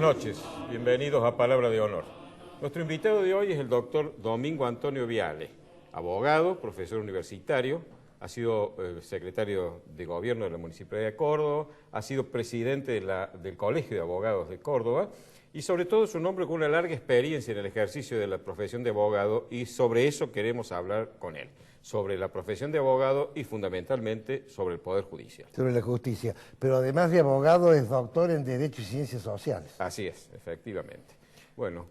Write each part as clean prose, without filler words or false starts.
noches, bienvenidos a Palabra de Honor. Nuestro invitado de hoy es el doctor Domingo Antonio Viale, abogado, profesor universitario, ha sido secretario de Gobierno de la Municipalidad de Córdoba, ha sido presidente del Colegio de Abogados de Córdoba y sobre todo es un hombre con una larga experiencia en el ejercicio de la profesión de abogado y sobre eso queremos hablar con él, sobre la profesión de abogado y fundamentalmente sobre el Poder Judicial. Sobre la justicia, pero además de abogado es doctor en Derecho y Ciencias Sociales. Así es, efectivamente. Bueno,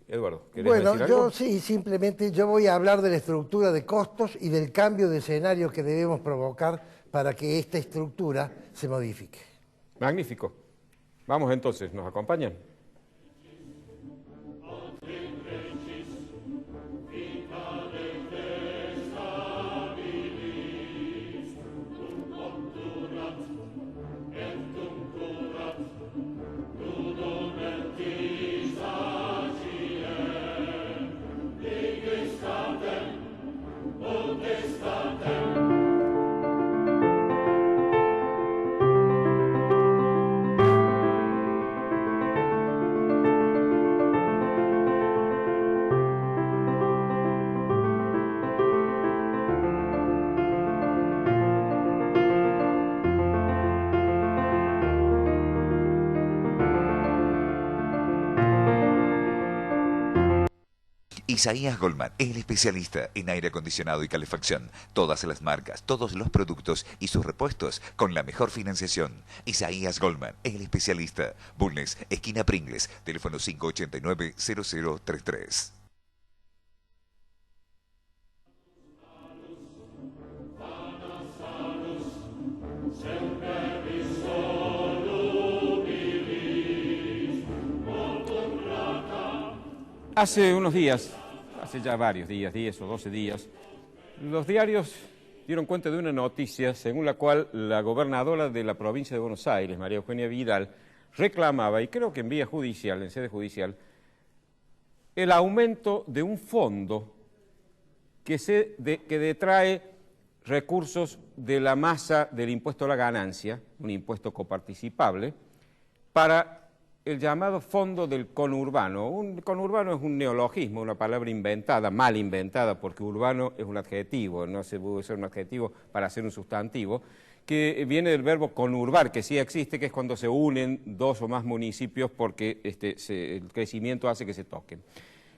Eduardo, ¿querés Bueno, decir algo? yo sí, simplemente yo voy a hablar de la estructura de costos y del cambio de escenario que debemos provocar para que esta estructura se modifique. Magnífico. Vamos entonces, ¿nos acompañan? Isaías Goldman, el especialista en aire acondicionado y calefacción. Todas las marcas, todos los productos y sus repuestos con la mejor financiación. Isaías Goldman, el especialista. Bulnes, esquina Pringles, teléfono 589-0033. Hace unos días, hace ya varios días, 10 o 12 días, los diarios dieron cuenta de una noticia según la cual la gobernadora de la provincia de Buenos Aires, María Eugenia Vidal, reclamaba, y creo que en vía judicial, en sede judicial, el aumento de un fondo que detrae recursos de la masa del impuesto a la ganancia, un impuesto coparticipable, para el llamado fondo del conurbano. Un conurbano es un neologismo, una palabra inventada, mal inventada, porque urbano es un adjetivo, no se puede usar un adjetivo para hacer un sustantivo, que viene del verbo conurbar, que sí existe, que es cuando se unen dos o más municipios porque el crecimiento hace que se toquen.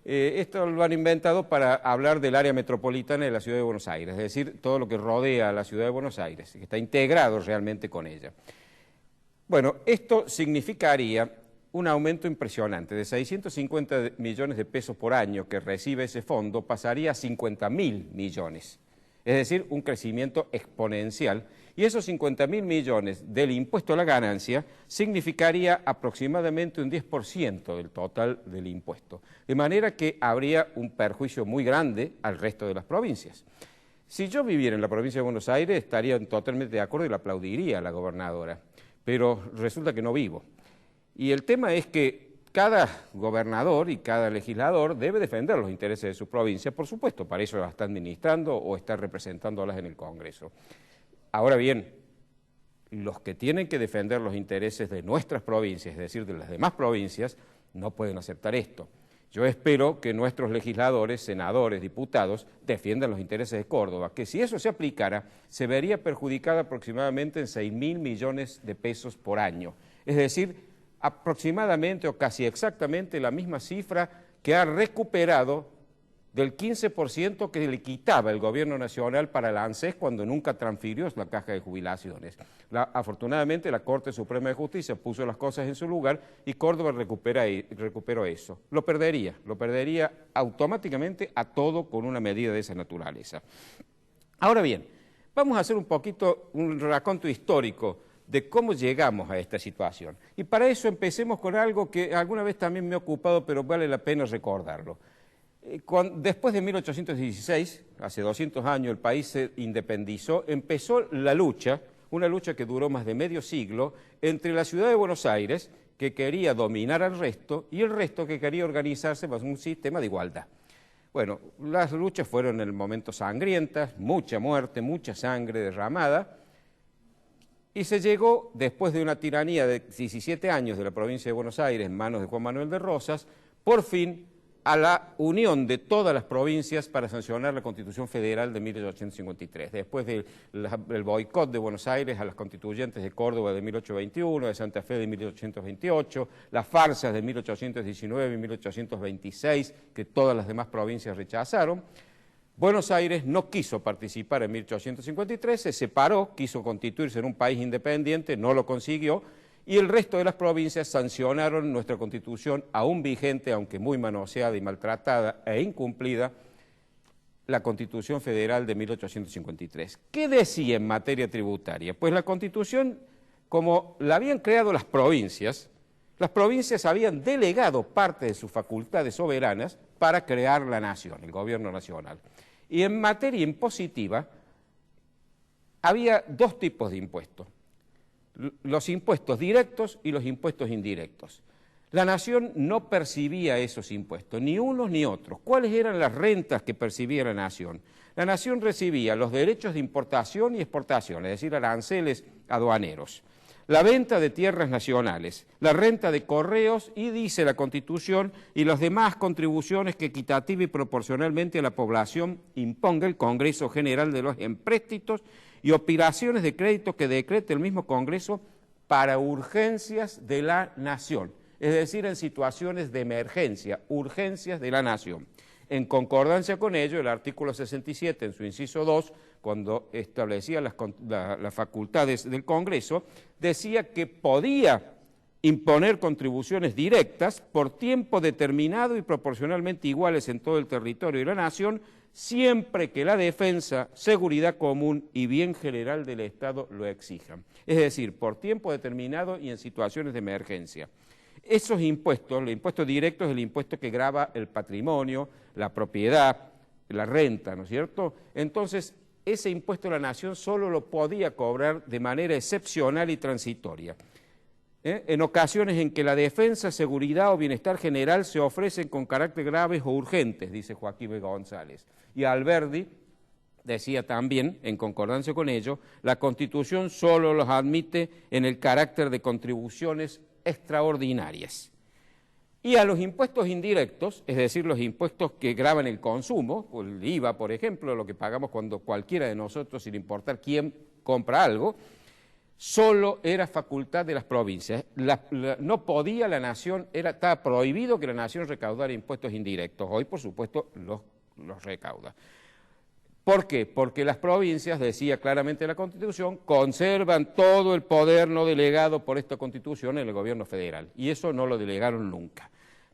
Esto lo han inventado para hablar del área metropolitana de la ciudad de Buenos Aires, es decir, todo lo que rodea a la ciudad de Buenos Aires, que está integrado realmente con ella. Bueno, esto significaría un aumento impresionante, de 650 millones de pesos por año que recibe ese fondo, pasaría a 50.000 millones, es decir, un crecimiento exponencial, y esos 50.000 millones del impuesto a la ganancia significaría aproximadamente un 10% del total del impuesto, de manera que habría un perjuicio muy grande al resto de las provincias. Si yo viviera en la provincia de Buenos Aires, estaría totalmente de acuerdo y le aplaudiría a la gobernadora, pero resulta que no vivo. Y el tema es que cada gobernador y cada legislador debe defender los intereses de su provincia, por supuesto, para eso la está administrando o está representándolas en el Congreso. Ahora bien, los que tienen que defender los intereses de nuestras provincias, es decir, de las demás provincias, no pueden aceptar esto. Yo espero que nuestros legisladores, senadores, diputados, defiendan los intereses de Córdoba, que si eso se aplicara, se vería perjudicada aproximadamente en 6.000 millones de pesos por año. Es decir, aproximadamente o casi exactamente la misma cifra que ha recuperado del 15% que le quitaba el gobierno nacional para la ANSES cuando nunca transfirió la caja de jubilaciones. Afortunadamente la Corte Suprema de Justicia puso las cosas en su lugar y Córdoba recuperó eso. Lo perdería automáticamente a todo con una medida de esa naturaleza. Ahora bien, vamos a hacer un poquito un raconto histórico de cómo llegamos a esta situación. Y para eso empecemos con algo que alguna vez también me ha ocupado, pero vale la pena recordarlo. Después de 1816, hace 200 años, el país se independizó, empezó la lucha, una lucha que duró más de medio siglo, entre la ciudad de Buenos Aires, que quería dominar al resto, y el resto que quería organizarse bajo un sistema de igualdad. Bueno, las luchas fueron en el momento sangrientas, mucha muerte, mucha sangre derramada, Y se llegó, después de una tiranía de 17 años de la provincia de Buenos Aires en manos de Juan Manuel de Rosas, por fin a la unión de todas las provincias para sancionar la Constitución Federal de 1853. Después del boicot de Buenos Aires a las constituyentes de Córdoba de 1821, de Santa Fe de 1828, las farsas de 1819 y 1826, que todas las demás provincias rechazaron, Buenos Aires no quiso participar en 1853, se separó, quiso constituirse en un país independiente, no lo consiguió, y el resto de las provincias sancionaron nuestra Constitución, aún vigente, aunque muy manoseada y maltratada e incumplida, la Constitución Federal de 1853. ¿Qué decía en materia tributaria? Pues la Constitución, como la habían creado las provincias habían delegado parte de sus facultades soberanas para crear la nación, el gobierno nacional. Y en materia impositiva había dos tipos de impuestos: los impuestos directos y los impuestos indirectos. La nación no percibía esos impuestos, ni unos ni otros. ¿Cuáles eran las rentas que percibía la nación? La nación recibía los derechos de importación y exportación, es decir, aranceles aduaneros, la venta de tierras nacionales, la renta de correos y, dice la Constitución, y las demás contribuciones que equitativa y proporcionalmente a la población imponga el Congreso General de los Empréstitos y operaciones de crédito que decrete el mismo Congreso para urgencias de la nación, es decir, en situaciones de emergencia, urgencias de la nación. En concordancia con ello, el artículo 67, en su inciso 2, cuando establecía las facultades del Congreso, decía que podía imponer contribuciones directas por tiempo determinado y proporcionalmente iguales en todo el territorio de la nación, siempre que la defensa, seguridad común y bien general del Estado lo exijan. Es decir, por tiempo determinado y en situaciones de emergencia. Esos impuestos, el impuesto directo es el impuesto que grava el patrimonio, la propiedad, la renta, ¿no es cierto? Entonces, ese impuesto de la nación solo lo podía cobrar de manera excepcional y transitoria. En ocasiones en que la defensa, seguridad o bienestar general se ofrecen con carácter graves o urgentes, dice Joaquín B. González. Y Alberdi decía también, en concordancia con ello, la Constitución solo los admite en el carácter de contribuciones extraordinarias. Y a los impuestos indirectos, es decir, los impuestos que gravan el consumo, el IVA, por ejemplo, lo que pagamos cuando cualquiera de nosotros, sin importar quién, compra algo, solo era facultad de las provincias. No podía la nación, estaba prohibido que la nación recaudara impuestos indirectos. Hoy, por supuesto, los recauda. ¿Por qué? Porque las provincias, decía claramente la Constitución, conservan todo el poder no delegado por esta Constitución en el gobierno federal, y eso no lo delegaron nunca.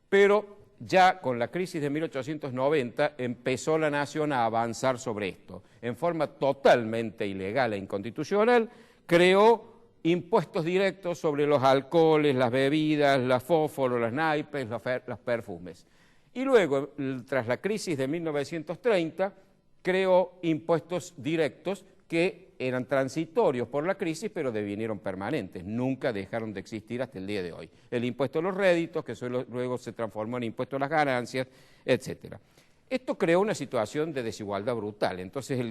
Pero ya con la crisis de 1890 empezó la nación a avanzar sobre esto. En forma totalmente ilegal e inconstitucional, creó impuestos directos sobre los alcoholes, las bebidas, los fósforos, las naipes, los perfumes. Y luego, tras la crisis de 1930, creó impuestos directos que eran transitorios por la crisis, pero devinieron permanentes, nunca dejaron de existir hasta el día de hoy. El impuesto a los réditos, que luego se transformó en impuesto a las ganancias, etc. Esto creó una situación de desigualdad brutal, entonces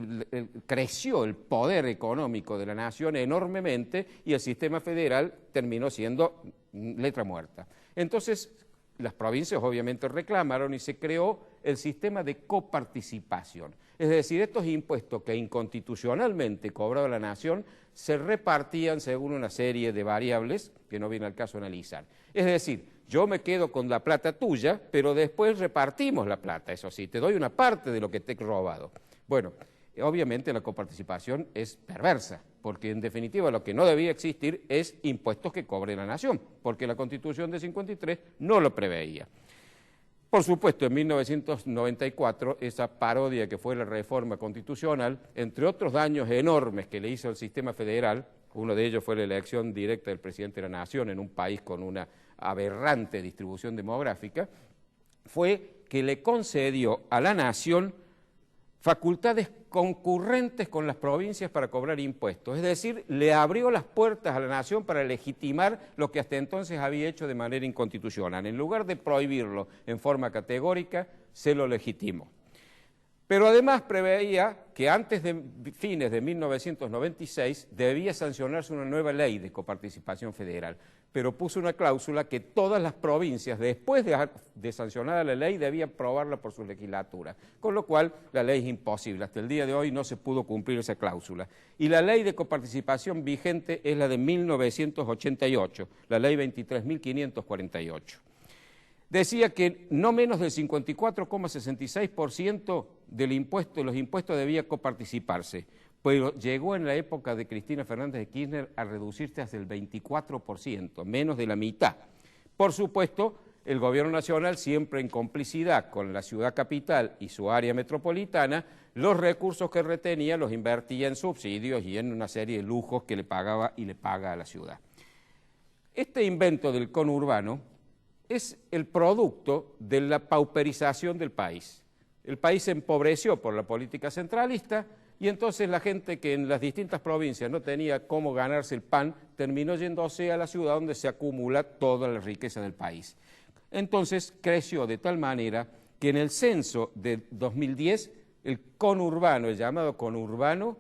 creció el poder económico de la nación enormemente y el sistema federal terminó siendo letra muerta. Entonces, las provincias obviamente reclamaron y se creó el sistema de coparticipación. Es decir, estos impuestos que inconstitucionalmente cobraba la nación se repartían según una serie de variables que no viene al caso analizar. Es decir, yo me quedo con la plata tuya, pero después repartimos la plata, eso sí, te doy una parte de lo que te he robado. Bueno, obviamente la coparticipación es perversa, porque en definitiva lo que no debía existir es impuestos que cobre la nación, porque la Constitución de 53 no lo preveía. Por supuesto, en 1994, esa parodia que fue la reforma constitucional, entre otros daños enormes que le hizo el sistema federal, uno de ellos fue la elección directa del presidente de la Nación en un país con una aberrante distribución demográfica, fue que le concedió a la Nación facultades concurrentes con las provincias para cobrar impuestos, es decir, le abrió las puertas a la nación para legitimar lo que hasta entonces había hecho de manera inconstitucional. En lugar de prohibirlo en forma categórica, se lo legitimó. Pero además preveía que antes de fines de 1996 debía sancionarse una nueva ley de coparticipación federal, pero puso una cláusula que todas las provincias, después de sancionada la ley, debían aprobarla por su legislatura, con lo cual la ley es imposible. Hasta el día de hoy no se pudo cumplir esa cláusula. Y la ley de coparticipación vigente es la de 1988, la ley 23.548. Decía que no menos del 54,66% de los impuestos debía coparticiparse, pero llegó en la época de Cristina Fernández de Kirchner a reducirse hasta el 24%, menos de la mitad. Por supuesto, el gobierno nacional, siempre en complicidad con la ciudad capital y su área metropolitana, los recursos que retenía los invertía en subsidios y en una serie de lujos que le pagaba y le paga a la ciudad. Este invento del conurbano es el producto de la pauperización del país. El país se empobreció por la política centralista y entonces la gente que en las distintas provincias no tenía cómo ganarse el pan terminó yéndose a la ciudad donde se acumula toda la riqueza del país. Entonces creció de tal manera que en el censo de 2010 el conurbano, el llamado conurbano,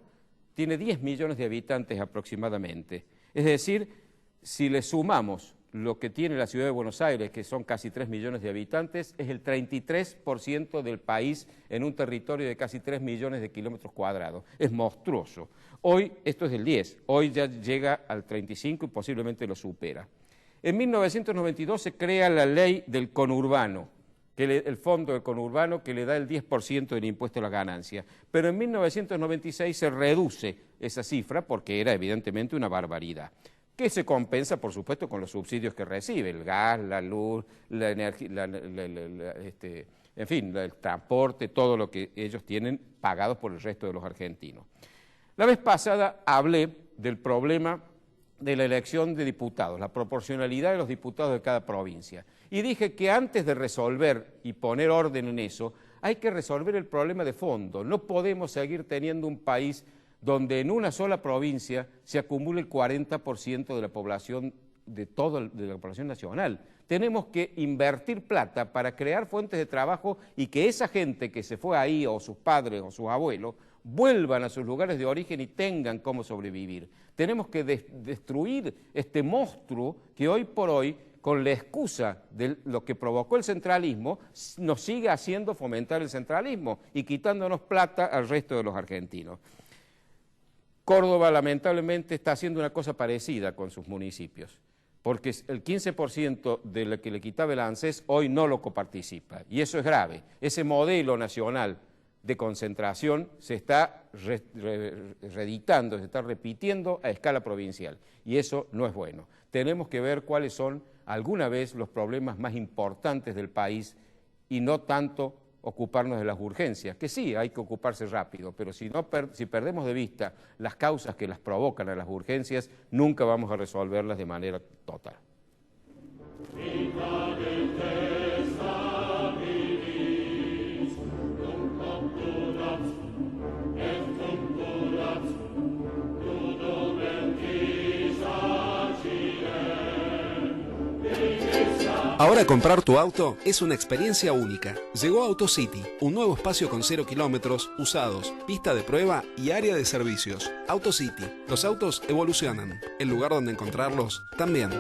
tiene 10 millones de habitantes aproximadamente. Es decir, si le sumamos lo que tiene la ciudad de Buenos Aires, que son casi 3 millones de habitantes, es el 33% del país en un territorio de casi 3 millones de kilómetros cuadrados. Es monstruoso. Hoy esto es del 10, hoy ya llega al 35 y posiblemente lo supera. En 1992 se crea la ley del conurbano, el fondo del conurbano que le da el 10% del impuesto a la ganancia. Pero en 1996 se reduce esa cifra porque era evidentemente una barbaridad, que se compensa, por supuesto, con los subsidios que recibe, el gas, la luz, la energía, en fin, el transporte, todo lo que ellos tienen pagados por el resto de los argentinos. La vez pasada hablé del problema de la elección de diputados, la proporcionalidad de los diputados de cada provincia, y dije que antes de resolver y poner orden en eso, hay que resolver el problema de fondo. No podemos seguir teniendo un país donde en una sola provincia se acumula el 40% de la población de la población nacional. Tenemos que invertir plata para crear fuentes de trabajo y que esa gente que se fue ahí, o sus padres o sus abuelos, vuelvan a sus lugares de origen y tengan cómo sobrevivir. Tenemos que destruir este monstruo que hoy por hoy, con la excusa de lo que provocó el centralismo, nos sigue haciendo fomentar el centralismo y quitándonos plata al resto de los argentinos. Córdoba, lamentablemente, está haciendo una cosa parecida con sus municipios, porque el 15% de lo que le quitaba el ANSES hoy no lo coparticipa, y eso es grave. Ese modelo nacional de concentración se está reeditando, se está repitiendo a escala provincial, y eso no es bueno. Tenemos que ver cuáles son alguna vez los problemas más importantes del país y no tanto ocuparnos de las urgencias, que sí, hay que ocuparse rápido, pero si perdemos de vista las causas que las provocan a las urgencias, nunca vamos a resolverlas de manera total. Ahora comprar tu auto es una experiencia única. Llegó AutoCity, un nuevo espacio con 0 kilómetros, usados, pista de prueba y área de servicios. AutoCity, los autos evolucionan. El lugar donde encontrarlos también.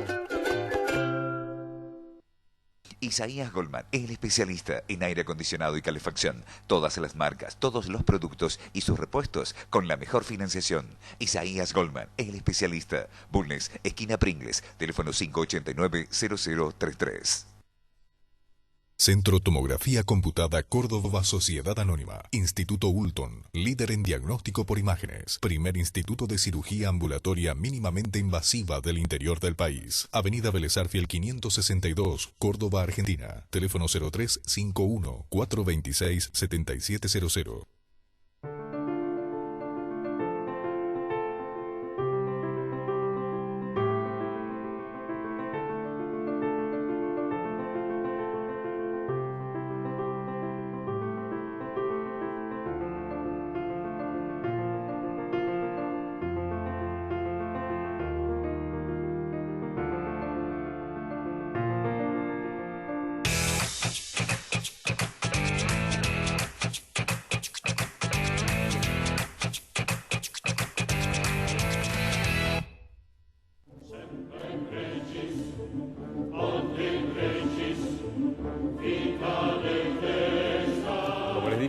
Isaías Goldman, el especialista en aire acondicionado y calefacción. Todas las marcas, todos los productos y sus repuestos con la mejor financiación. Isaías Goldman, el especialista. Bulnes, esquina Pringles, teléfono 589-0033. Centro Tomografía Computada Córdoba Sociedad Anónima. Instituto Ulton, líder en diagnóstico por imágenes. Primer instituto de cirugía ambulatoria mínimamente invasiva del interior del país. Avenida Vélez Arfiel 562, Córdoba, Argentina. Teléfono 0351-426-7700.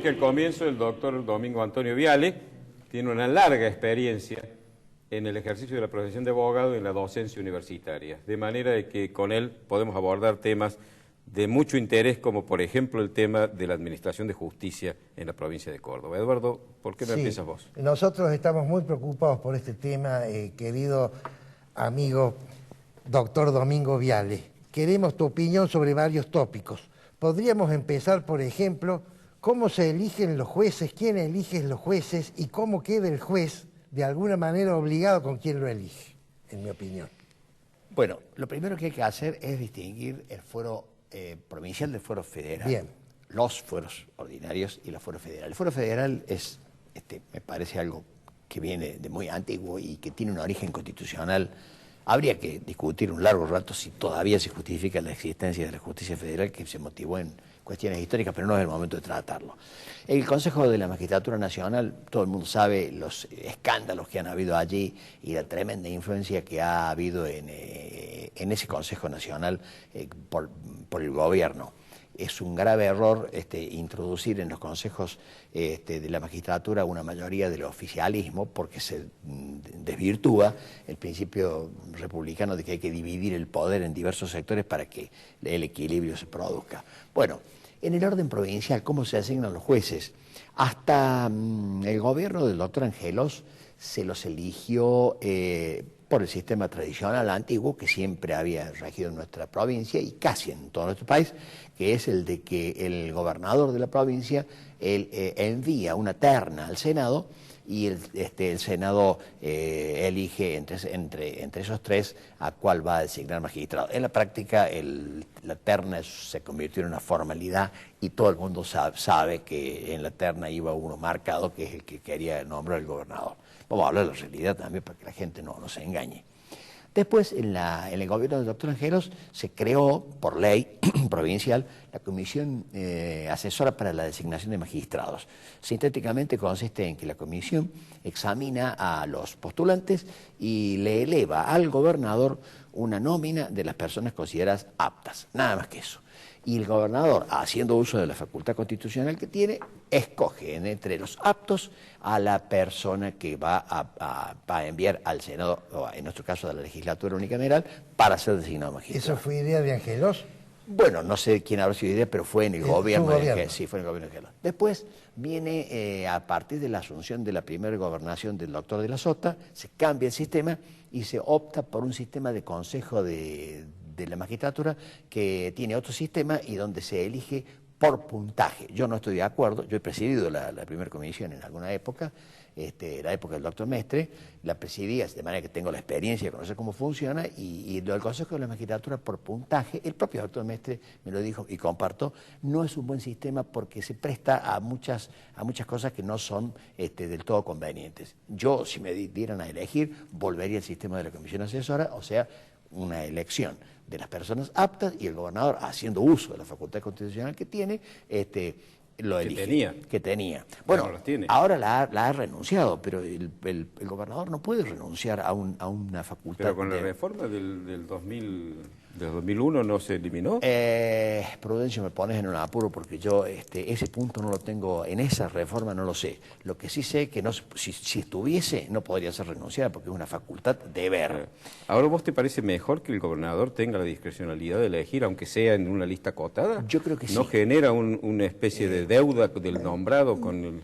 que al comienzo el doctor Domingo Antonio Viale tiene una larga experiencia en el ejercicio de la profesión de abogado y en la docencia universitaria, de manera de que con él podemos abordar temas de mucho interés, como por ejemplo el tema de la administración de justicia en la provincia de Córdoba. Eduardo, ¿por qué no empiezas vos? Nosotros estamos muy preocupados por este tema, querido amigo doctor Domingo Viale. Queremos tu opinión sobre varios tópicos. Podríamos empezar, por ejemplo, cómo se eligen los jueces, quién elige los jueces y cómo queda el juez de alguna manera obligado con quien lo elige, en mi opinión. Bueno, lo primero que hay que hacer es distinguir el fuero provincial del fuero federal. Bien. Los fueros ordinarios y los fueros federales. El fuero federal es, me parece algo que viene de muy antiguo y que tiene un origen constitucional. Habría que discutir un largo rato si todavía se justifica la existencia de la justicia federal, que se motivó en cuestiones históricas, pero no es el momento de tratarlo. El Consejo de la Magistratura Nacional, todo el mundo sabe los escándalos que han habido allí y la tremenda influencia que ha habido en ese Consejo Nacional por el gobierno. Es un grave error introducir en los consejos de la magistratura una mayoría del oficialismo, porque se desvirtúa el principio republicano de que hay que dividir el poder en diversos sectores para que el equilibrio se produzca. Bueno, en el orden provincial, ¿cómo se asignan los jueces? Hasta el gobierno del doctor Angelos se los eligió por el sistema tradicional antiguo que siempre había regido en nuestra provincia y casi en todo nuestro país, que es el de que el gobernador de la provincia envía una terna al Senado y el Senado elige entre esos tres a cuál va a designar magistrado. En la práctica la terna se convirtió en una formalidad y todo el mundo sabe que en la terna iba uno marcado, que es el que quería nombrar el gobernador. Vamos a hablar de la realidad también para que la gente no se engañe. Después, en el gobierno del doctor Angelos, se creó por ley provincial la Comisión Asesora para la Designación de Magistrados. Sintéticamente consiste en que la comisión examina a los postulantes y le eleva al gobernador una nómina de las personas consideradas aptas, nada más que eso. Y el gobernador, haciendo uso de la facultad constitucional que tiene, escoge entre los aptos a la persona que va a enviar al Senado, o en nuestro caso a la legislatura unicameral, para ser designado magistrado. ¿Eso fue idea de Angelos? Bueno, no sé quién habrá sido idea, pero fue en el gobierno. Sí, fue en el gobierno de Angelos. Después viene, a partir de la asunción de la primera gobernación del doctor de la Sota, se cambia el sistema y se opta por un sistema de consejo de la magistratura que tiene otro sistema y donde se elige por puntaje. Yo no estoy de acuerdo, yo he presidido la primera comisión en alguna época, la época del doctor Mestre, la presidía de manera que tengo la experiencia de conocer cómo funciona y lo del Consejo de la Magistratura por puntaje, el propio doctor Mestre me lo dijo y comparto, no es un buen sistema porque se presta a muchas cosas que no son del todo convenientes. Yo, si me dieran a elegir, volvería al sistema de la comisión asesora, o sea, una elección de las personas aptas y el gobernador, haciendo uso de la facultad constitucional que tiene, lo elige. Que tenía. Bueno, ahora la ha renunciado, pero el gobernador no puede renunciar a una facultad. Pero con la reforma del 2001 no se eliminó. Prudencio, me pones en un apuro porque yo ese punto no lo tengo, en esa reforma no lo sé. Lo que sí sé que si estuviese no podría ser renunciada porque es una facultad de ver. ¿Ahora vos te parece mejor que el gobernador tenga la discrecionalidad de elegir, aunque sea en una lista acotada? Yo creo que sí. ¿No genera una especie de deuda del nombrado con el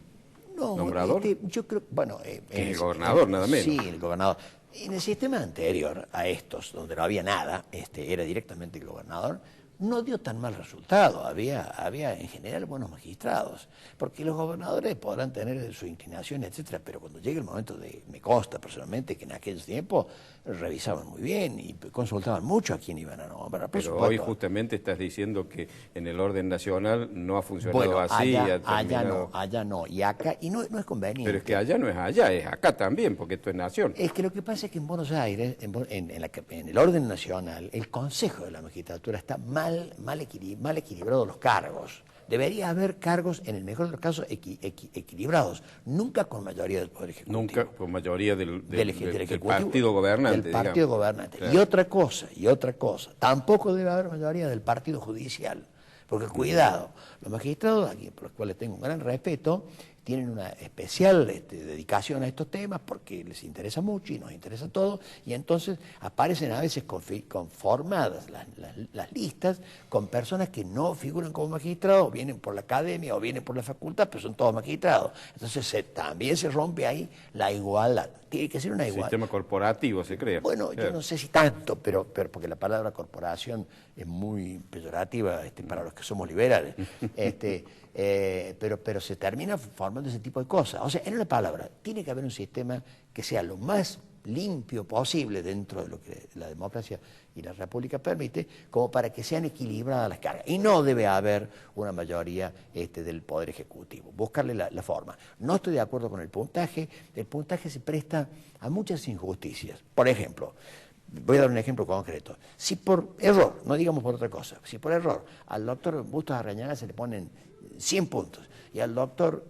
nombrador? Yo creo, bueno... el gobernador, nada menos. Sí, el gobernador. En el sistema anterior a estos, donde no había nada, era directamente el gobernador, no dio tan mal resultado. Había en general buenos magistrados, porque los gobernadores podrán tener su inclinación, etcétera, pero cuando llega el momento me consta personalmente que en aquel tiempo revisaban muy bien y consultaban mucho a quién iban a nombrar. Pero hoy justamente estás diciendo que en el orden nacional no ha funcionado así. Allá no, y acá, y no es conveniente. Pero es que allá no es allá, es acá también, porque esto es nación. Es que lo que pasa es que en Buenos Aires, en el orden nacional, el Consejo de la Magistratura está mal equilibrados los cargos. Debería haber cargos, en el mejor de los casos, equilibrados, nunca con mayoría del Poder Ejecutivo. Nunca con mayoría del partido gobernante. Del partido gobernante. Claro. Y otra cosa, tampoco debe haber mayoría del Partido Judicial, Porque cuidado, los magistrados, aquí por los cuales tengo un gran respeto, tienen una especial dedicación a estos temas porque les interesa mucho y nos interesa todo, y entonces aparecen a veces conformadas las listas con personas que no figuran como magistrados, o vienen por la academia o vienen por la facultad, pero son todos magistrados. Entonces también se rompe ahí la igualdad. Tiene que ser una igualdad. Sistema corporativo se crea. Bueno, yo no sé si tanto, pero porque la palabra corporación es muy peyorativa para los que somos liberales. Pero se termina formando ese tipo de cosas. O sea, en una palabra, tiene que haber un sistema que sea lo más limpio posible dentro de lo que la democracia y la república permite, como para que sean equilibradas las cargas. Y no debe haber una mayoría del Poder Ejecutivo. Buscarle la forma. No estoy de acuerdo con el puntaje se presta a muchas injusticias. Por ejemplo, voy a dar un ejemplo concreto. Si por error, no digamos por otra cosa, si por error al doctor Bustos Arrañaga se le ponen 100 puntos y al doctor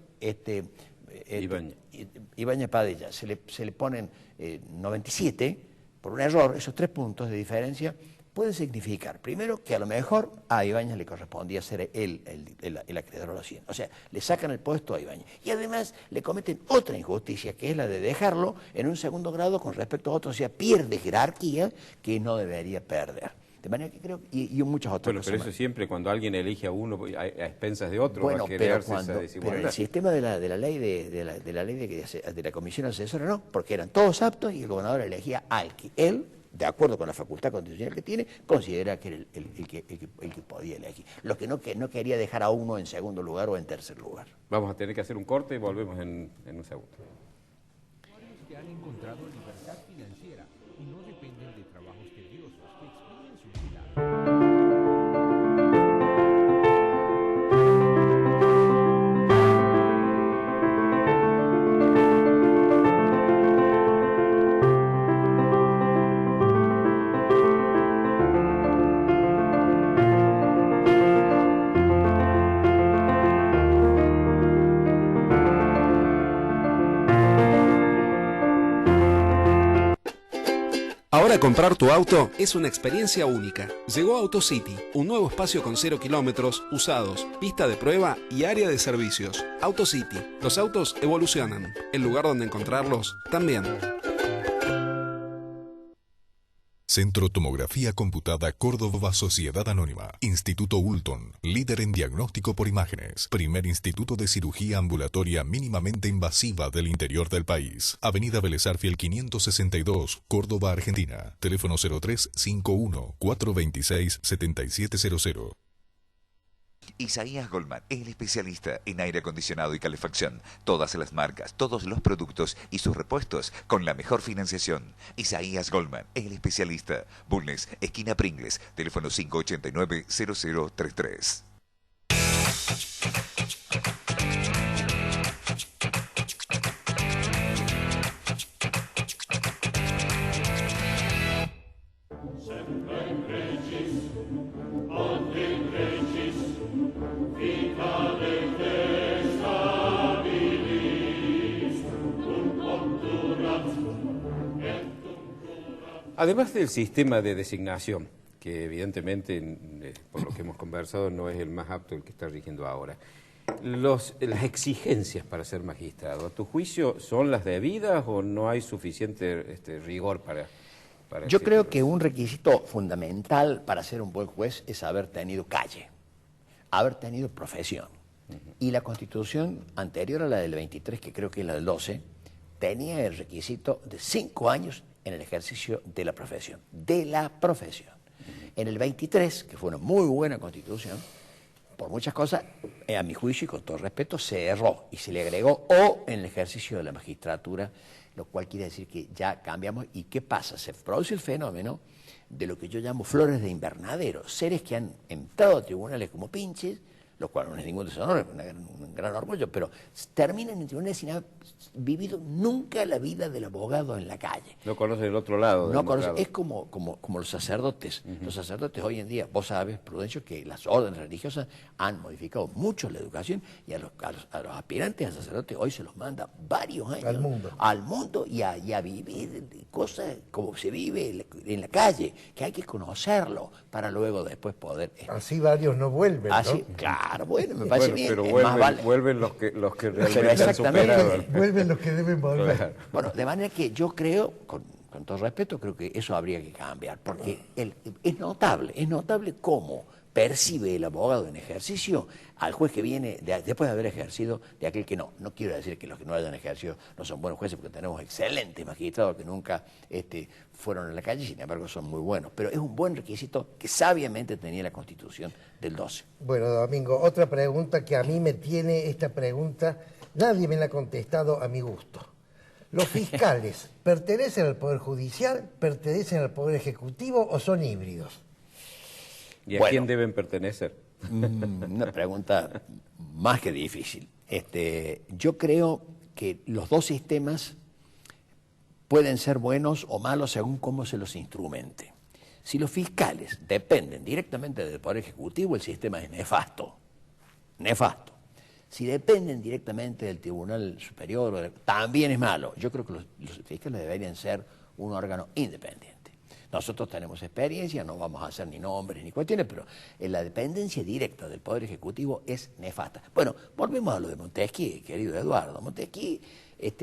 Ibáñez Padilla se le ponen 97 por un error, esos 3 puntos de diferencia puede significar, primero, que a lo mejor a Ibáñez le correspondía ser el acreedor a los 100. O sea, le sacan el puesto a Ibáñez. Y además le cometen otra injusticia, que es la de dejarlo en un segundo grado con respecto a otro. O sea, pierde jerarquía que no debería perder. De manera que creo, y muchas otras cosas. Pero eso siempre, cuando alguien elige a uno a expensas de otro, bueno, va a crearse esa desigualdad. Pero el sistema de la ley de la comisión asesora no, porque eran todos aptos y el gobernador elegía al que él, de acuerdo con la facultad constitucional que tiene, considera que era el que podía elegir. Lo que no quería dejar a uno en segundo lugar o en tercer lugar. Vamos a tener que hacer un corte y volvemos en un segundo. Que han encontrado libertad financiera y no dependen de trabajos tediosos que exprimen su vida. Ahora comprar tu auto es una experiencia única. Llegó AutoCity, un nuevo espacio con 0 kilómetros, usados, pista de prueba y área de servicios. AutoCity, los autos evolucionan. El lugar donde encontrarlos también. Centro Tomografía Computada Córdoba Sociedad Anónima. Instituto Ulton, líder en diagnóstico por imágenes. Primer instituto de cirugía ambulatoria mínimamente invasiva del interior del país. Avenida Vélez Arfiel 562, Córdoba, Argentina. Teléfono 0351-426-7700. Isaías Goldman, el especialista en aire acondicionado y calefacción. Todas las marcas, todos los productos y sus repuestos con la mejor financiación. Isaías Goldman, el especialista. Bulnes, esquina Pringles, teléfono 589-0033. Además del sistema de designación, que evidentemente, por lo que hemos conversado, no es el más apto el que está rigiendo ahora, las exigencias para ser magistrado, ¿a tu juicio son las debidas o no hay suficiente rigor para Yo creo que un requisito fundamental para ser un buen juez es haber tenido calle, haber tenido profesión. Y la Constitución anterior a la del 23, que creo que es la del 12, tenía el requisito de 5 años en el ejercicio de la profesión. En el 23, que fue una muy buena Constitución, por muchas cosas, a mi juicio y con todo respeto, se erró y se le agregó o en el ejercicio de la magistratura, lo cual quiere decir que ya cambiamos. ¿Y qué pasa? Se produce el fenómeno de lo que yo llamo flores de invernadero, seres que han entrado a tribunales como pinches, lo cual no es ningún deshonor, es un gran orgullo, pero terminan en tribunales sin haber vivido nunca la vida del abogado en la calle. No conocen el otro lado. No conocen, es como los sacerdotes. Los sacerdotes hoy en día, vos sabes, Prudencio, que las órdenes religiosas han modificado mucho la educación y a los aspirantes a sacerdotes hoy se los manda varios años al mundo y a vivir cosas como se vive en la calle, que hay que conocerlo para luego después poder... Así varios no vuelven, así, ¿no? Claro, bueno, me parece bien. Pero vuelven los que realmente han exactamente. superado. Vuelven los que deben volver. Claro. Bueno, de manera que yo creo, con todo respeto, creo que eso habría que cambiar, porque es notable cómo percibe el abogado en ejercicio al juez que viene después de haber ejercido de aquel que no. No quiero decir que los que no hayan ejercido no son buenos jueces, porque tenemos excelentes magistrados que nunca fueron a la calle, sin embargo son muy buenos. Pero es un buen requisito que sabiamente tenía la Constitución del 12. Bueno, Domingo, otra pregunta que a mí me tiene esta pregunta, nadie me la ha contestado a mi gusto. ¿Los fiscales pertenecen al Poder Judicial, pertenecen al Poder Ejecutivo o son híbridos? ¿Y a quién deben pertenecer? Una pregunta más que difícil. Yo creo que los dos sistemas pueden ser buenos o malos según cómo se los instrumente. Si los fiscales dependen directamente del Poder Ejecutivo, el sistema es nefasto. Nefasto. Si dependen directamente del Tribunal Superior, también es malo. Yo creo que los fiscales deberían ser un órgano independiente. Nosotros tenemos experiencia, no vamos a hacer ni nombres ni cuestiones, pero la dependencia directa del Poder Ejecutivo es nefasta. Bueno, volvemos a lo de Montesquieu, querido Eduardo. Montesquieu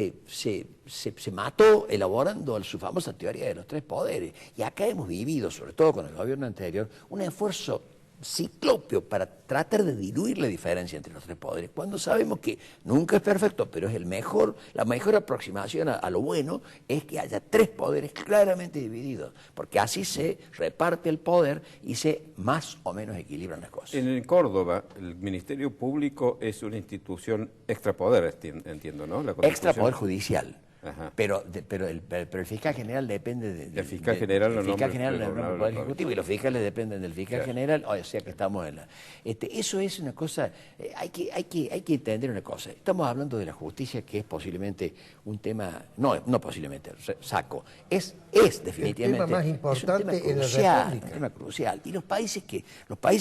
se mató elaborando su famosa teoría de los tres poderes. Y acá hemos vivido, sobre todo con el gobierno anterior, un esfuerzo ciclópeo para tratar de diluir la diferencia entre los tres poderes, cuando sabemos que nunca es perfecto, pero es la mejor aproximación a lo bueno es que haya tres poderes claramente divididos, porque así se reparte el poder y se más o menos equilibran las cosas. En Córdoba, el Ministerio Público es una institución extrapoder, entiendo, ¿no? Extrapoder judicial. Ajá. Pero el fiscal general depende del fiscal general, el fiscal general del Poder Ejecutivo y los fiscales dependen del fiscal general, o sea que estamos en la... eso es una cosa, hay que entender una cosa. Estamos hablando de la justicia, que es posiblemente un tema, no posiblemente, saco, es definitivamente el tema más importante es un tema crucial, un tema crucial. Y los países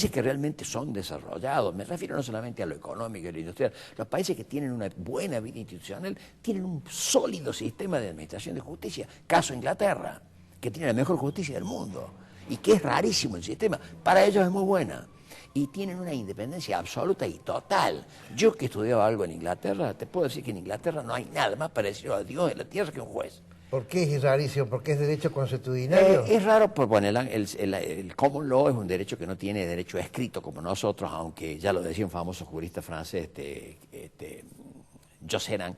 que realmente son desarrollados, me refiero no solamente a lo económico y a lo industrial, los países que tienen una buena vida institucional tienen un sólido sistema de administración de justicia. Caso Inglaterra, que tiene la mejor justicia del mundo y que es rarísimo el sistema. Para ellos es muy buena. Y tienen una independencia absoluta y total. Yo que estudiaba algo en Inglaterra, te puedo decir que en Inglaterra no hay nada más parecido a Dios en la tierra que un juez. ¿Por qué es rarísimo? ¿Porque es derecho consuetudinario? Es raro, porque bueno, el common law es un derecho que no tiene derecho escrito como nosotros, aunque ya lo decía un famoso jurista francés, Josserand,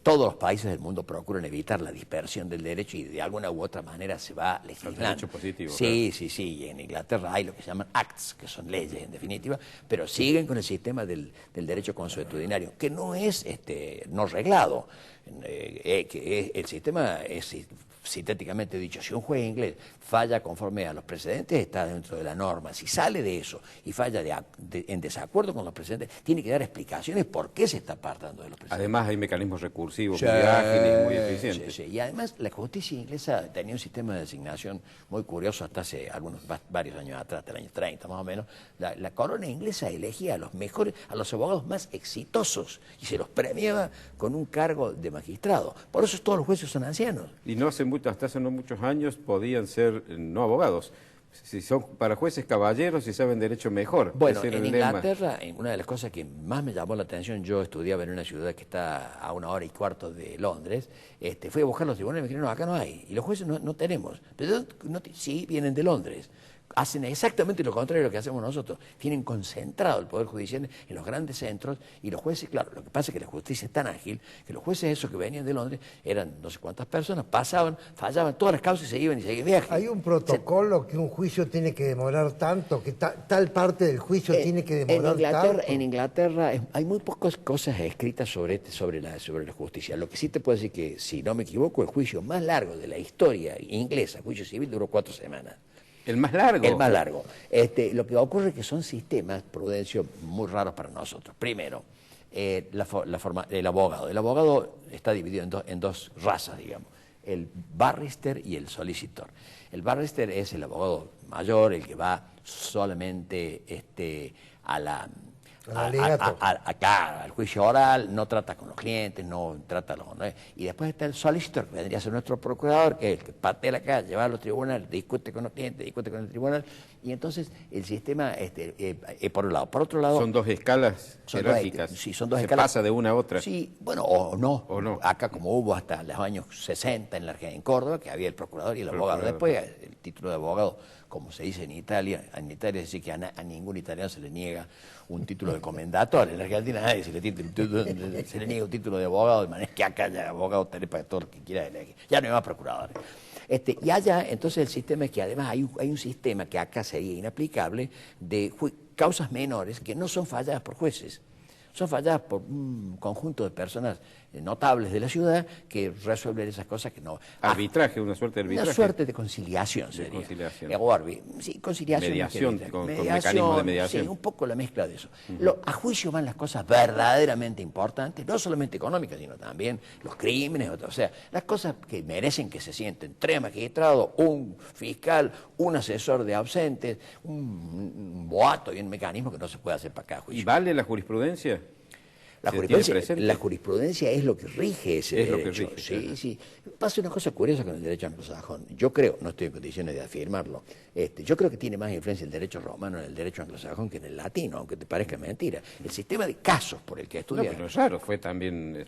todos los países del mundo procuran evitar la dispersión del derecho y de alguna u otra manera se va legislando. El derecho positivo. Sí, claro. Sí. Y en Inglaterra hay lo que se llaman acts, que son leyes en definitiva, pero siguen con el sistema del derecho consuetudinario, que no es no reglado. El sistema es sintéticamente dicho, si un juez inglés falla conforme a los precedentes, está dentro de la norma. Si sale de eso y falla en desacuerdo con los precedentes, tiene que dar explicaciones por qué se está apartando de los precedentes. Además hay mecanismos recursivos muy ágiles, muy eficientes. Sí. Y además la justicia inglesa tenía un sistema de designación muy curioso hasta hace varios años atrás, del año 30 más o menos. La corona inglesa elegía a los abogados más exitosos y se los premiaba con un cargo de magistrado. Por eso todos los jueces son ancianos. Y hasta hace no muchos años podían ser no abogados. Si son para jueces caballeros y saben derecho mejor. Bueno, en Inglaterra, una de las cosas que más me llamó la atención, yo estudiaba en una ciudad que está a 1 hora y cuarto de Londres, fui a buscar los tribunales y me dijeron, no, acá no hay. Y los jueces no tenemos. Pero sí, vienen de Londres. Hacen exactamente lo contrario de lo que hacemos nosotros. Tienen concentrado el Poder Judicial en los grandes centros y los jueces, claro, lo que pasa es que la justicia es tan ágil que los jueces esos que venían de Londres eran no sé cuántas personas, fallaban todas las causas y se iban y seguían viaje. ¿Hay un protocolo que un juicio tiene que demorar tanto, que tal parte del juicio tiene que demorar tanto? En Inglaterra hay muy pocas cosas escritas sobre la justicia. Lo que sí te puedo decir que, si no me equivoco, el juicio más largo de la historia inglesa, juicio civil, duró 4 semanas. El más largo. El más largo. Lo que ocurre es que son sistemas, Prudencio, muy raros para nosotros. Primero, el abogado. El abogado está dividido en dos razas, digamos. El barrister y el solicitor. El barrister es el abogado mayor, el que va solamente al juicio oral, no trata con los clientes, no trata los honores. Y después está el solicitor, que vendría a ser nuestro procurador, que es el que patea la calle, va a los tribunales, discute con los clientes, discute con el tribunal. Y entonces el sistema, por un lado. Por otro lado... Son dos escalas jerárquicas. Sí, son dos Se escalas. pasa de una a otra. Sí, bueno, o no. O no. Acá, como hubo hasta los años 60 en Córdoba, que había el procurador y el abogado. Después, el título de abogado, como se dice en Italia es decir que a ningún italiano se le niega un título de comendatore. En la Argentina a nadie se le niega un título de abogado, de manera que acá ya abogado tenés para todo lo que quiera elegir. Ya no hay más procuradores. Y allá, entonces, el sistema es que además hay un sistema que acá sería inaplicable de causas menores que no son falladas por jueces. Son falladas por un conjunto de personas notables de la ciudad que resuelven esas cosas que no... Arbitraje, una suerte de arbitraje. Una suerte de conciliación sería. Conciliación. Sí, conciliación. Mediación, con mecanismos de mediación. Sí, un poco la mezcla de eso. A juicio van las cosas verdaderamente importantes, no solamente económicas, sino también los crímenes, o sea, las cosas que merecen que se sienten 3 magistrados, un fiscal, un asesor de ausentes, un boato y un mecanismo que no se puede hacer para cada juicio. ¿Y vale la jurisprudencia? La jurisprudencia es lo que rige ese derecho. Lo que Sí, rige, sí. Pasa una cosa curiosa con el derecho anglosajón. Yo creo, no estoy en condiciones de afirmarlo, yo creo que tiene más influencia el derecho romano en el derecho anglosajón que en el latino, aunque te parezca mentira. El sistema de casos por el que estudia... No, pero es raro, fue también...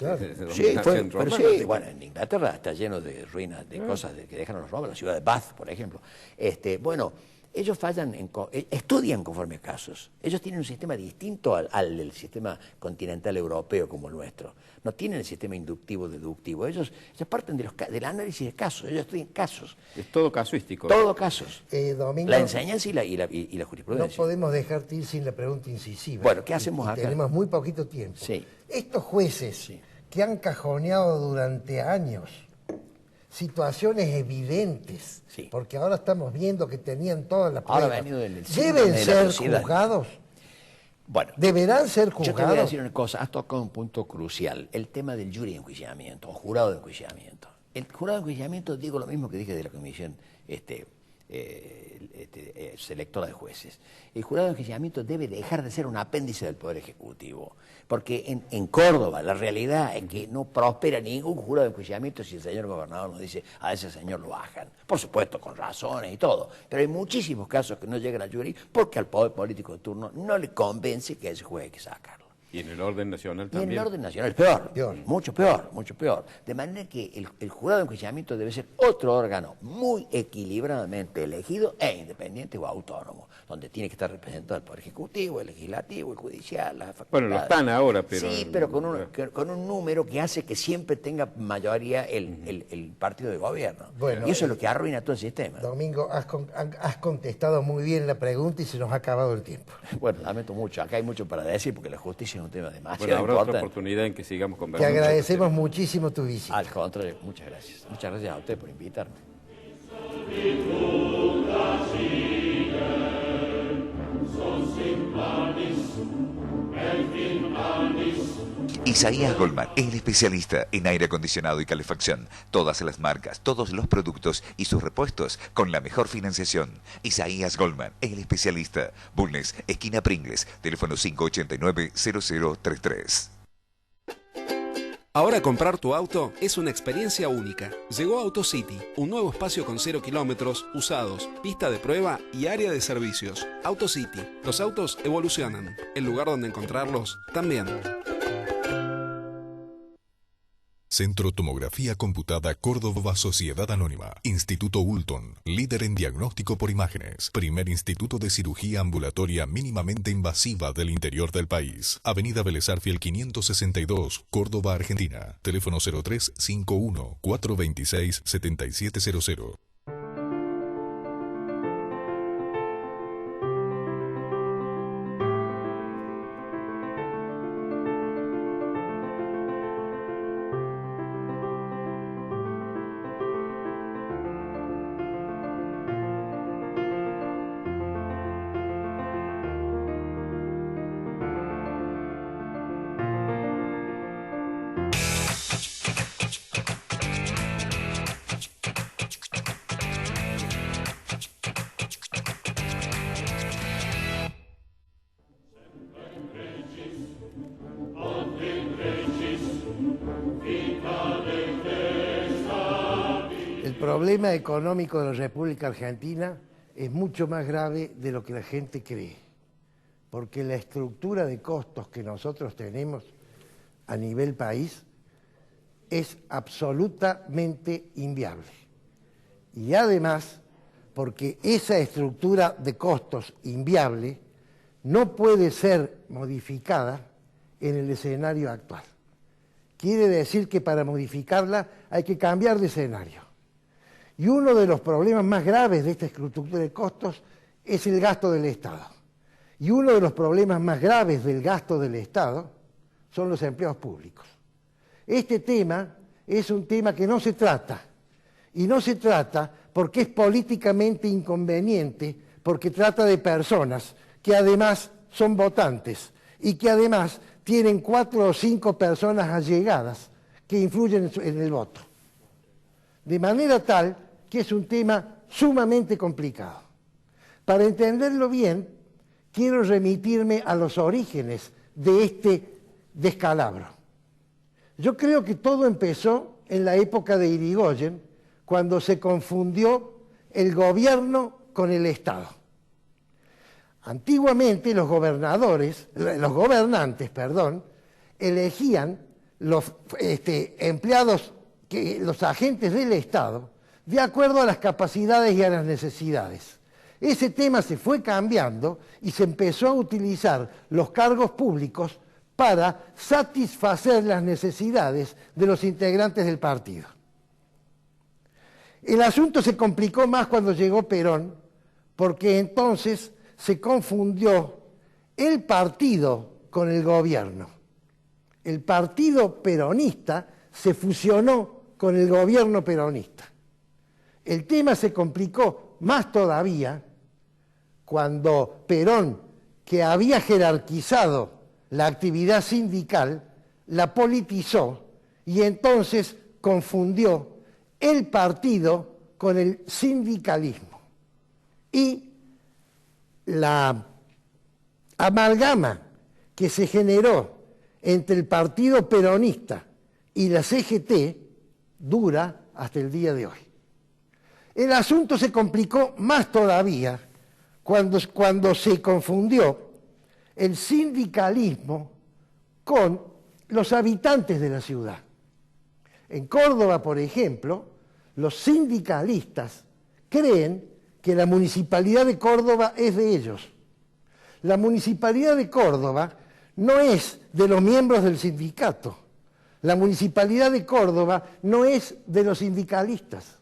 Sí, pero sí, bueno, en Inglaterra está lleno de ruinas, de cosas que dejaron los romanos, la ciudad de Bath, por ejemplo. Ellos estudian conforme a casos. Ellos tienen un sistema distinto al del sistema continental europeo como el nuestro. No tienen el sistema inductivo-deductivo. Ellos parten del análisis de casos. Ellos estudian casos. Es todo casuístico. Todo casos. Domingo, la enseñanza y la jurisprudencia. No podemos dejarte ir sin la pregunta incisiva. Bueno, ¿qué hacemos acá? Tenemos muy poquito tiempo. Sí. Estos jueces que han cajoneado durante años situaciones evidentes, porque ahora estamos viendo que tenían todas las pruebas, ¿deben ser juzgados? Bueno, ¿deberán ser juzgados? Yo te voy a decir una cosa, has tocado un punto crucial, el tema del jury de enjuiciamiento, o jurado de enjuiciamiento. El jurado de enjuiciamiento, digo lo mismo que dije de la comisión selectora de jueces. El jurado de enjuiciamiento debe dejar de ser un apéndice del Poder Ejecutivo, porque en Córdoba la realidad es que no prospera ningún jurado de enjuiciamiento si el señor gobernador nos dice a ese señor lo bajan. Por supuesto, con razones y todo, pero hay muchísimos casos que no llegan al jury porque al poder político de turno no le convence que ese juez hay que sacarlo. Y en el orden nacional también. Y en el orden nacional peor. Mucho peor, mucho peor. De manera que el jurado de enjuiciamiento debe ser otro órgano muy equilibradamente elegido e independiente o autónomo, donde tiene que estar representado el Poder Ejecutivo, el Legislativo, el Judicial, las facultades. Bueno, lo están ahora, pero... Sí, pero con un número que hace que siempre tenga mayoría el partido de gobierno. Bueno, y eso es lo que arruina todo el sistema. Domingo, has contestado muy bien la pregunta y se nos ha acabado el tiempo. Bueno, lamento mucho. Acá hay mucho para decir porque la justicia es un tema demasiado bueno, habrá importante. otra oportunidad en que sigamos conversando. Te agradecemos muchísimo tu visita. Al contrario, muchas gracias. Muchas gracias a usted por invitarme. Isaías Goldman, el especialista en aire acondicionado y calefacción. Todas las marcas, todos los productos y sus repuestos con la mejor financiación. Isaías Goldman, el especialista. Bulnes, esquina Pringles, teléfono 589-0033. Ahora comprar tu auto es una experiencia única. Llegó AutoCity, un nuevo espacio con 0 kilómetros, usados, pista de prueba y área de servicios. AutoCity, los autos evolucionan. El lugar donde encontrarlos también. Centro Tomografía Computada Córdoba Sociedad Anónima. Instituto Ulton, líder en diagnóstico por imágenes. Primer instituto de cirugía ambulatoria mínimamente invasiva del interior del país. Avenida Vélez Arfiel 562, Córdoba, Argentina. Teléfono 0351 426 7700. problema económico de la República Argentina es mucho más grave de lo que la gente cree, porque la estructura de costos que nosotros tenemos a nivel país es absolutamente inviable. Y además, porque esa estructura de costos inviable no puede ser modificada en el escenario actual. Quiere decir que para modificarla hay que cambiar de escenario. Y uno de los problemas más graves de esta estructura de costos es el gasto del Estado. Y uno de los problemas más graves del gasto del Estado son los empleados públicos. Este tema es un tema que no se trata, y no se trata porque es políticamente inconveniente, porque trata de personas que además son votantes y que además tienen 4 o 5 personas allegadas que influyen en el voto. De manera tal que es un tema sumamente complicado. Para entenderlo bien, quiero remitirme a los orígenes de este descalabro. Yo creo que todo empezó en la época de Irigoyen, cuando se confundió el gobierno con el Estado. Antiguamente los gobernantes, elegían los empleados, los agentes del Estado, de acuerdo a las capacidades y a las necesidades. Ese tema se fue cambiando y se empezó a utilizar los cargos públicos para satisfacer las necesidades de los integrantes del partido. El asunto se complicó más cuando llegó Perón, porque entonces se confundió el partido con el gobierno. El partido peronista se fusionó con el gobierno peronista. El tema se complicó más todavía cuando Perón, que había jerarquizado la actividad sindical, la politizó y entonces confundió el partido con el sindicalismo. Y la amalgama que se generó entre el partido peronista y la CGT dura hasta el día de hoy. El asunto se complicó más todavía cuando se confundió el sindicalismo con los habitantes de la ciudad. En Córdoba, por ejemplo, los sindicalistas creen que la Municipalidad de Córdoba es de ellos. La Municipalidad de Córdoba no es de los miembros del sindicato. La Municipalidad de Córdoba no es de los sindicalistas.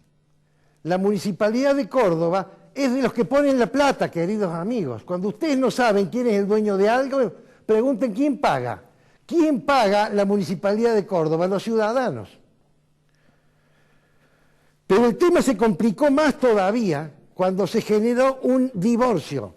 La Municipalidad de Córdoba es de los que ponen la plata, queridos amigos. Cuando ustedes no saben quién es el dueño de algo, pregunten quién paga. ¿Quién paga la Municipalidad de Córdoba? Los ciudadanos. Pero el tema se complicó más todavía cuando se generó un divorcio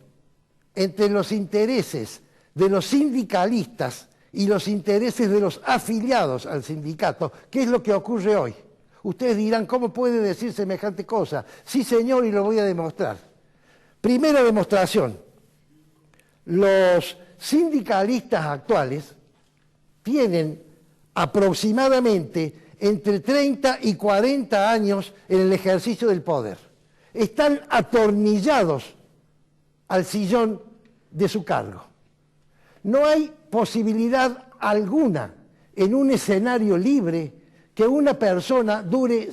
entre los intereses de los sindicalistas y los intereses de los afiliados al sindicato. ¿Qué es lo que ocurre hoy? Ustedes dirán, ¿cómo puede decir semejante cosa? Sí, señor, y lo voy a demostrar. Primera demostración. Los sindicalistas actuales tienen aproximadamente entre 30 y 40 años en el ejercicio del poder. Están atornillados al sillón de su cargo. No hay posibilidad alguna en un escenario libre que una persona dure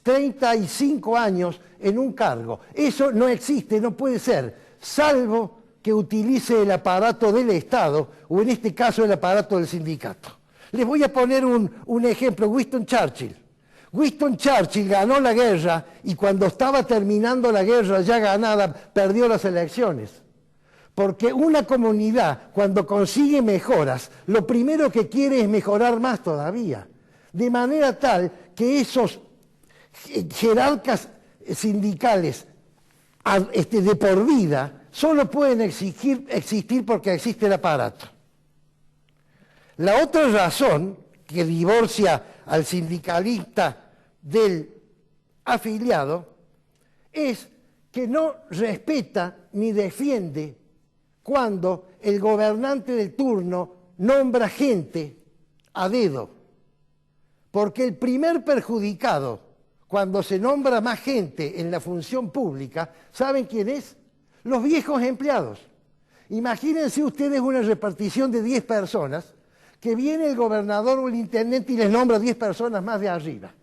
35 años en un cargo. Eso no existe, no puede ser, salvo que utilice el aparato del Estado, o en este caso el aparato del sindicato. Les voy a poner un ejemplo, Winston Churchill. Winston Churchill ganó la guerra y cuando estaba terminando la guerra ya ganada, perdió las elecciones. Porque una comunidad, cuando consigue mejoras, lo primero que quiere es mejorar más todavía. De manera tal que esos jerarcas sindicales de por vida solo pueden existir porque existe el aparato. La otra razón que divorcia al sindicalista del afiliado es que no respeta ni defiende cuando el gobernante de turno nombra gente a dedo. Porque el primer perjudicado cuando se nombra más gente en la función pública, ¿saben quién es? Los viejos empleados. Imagínense ustedes una repartición de 10 personas, que viene el gobernador o el intendente y les nombra 10 personas más de arriba.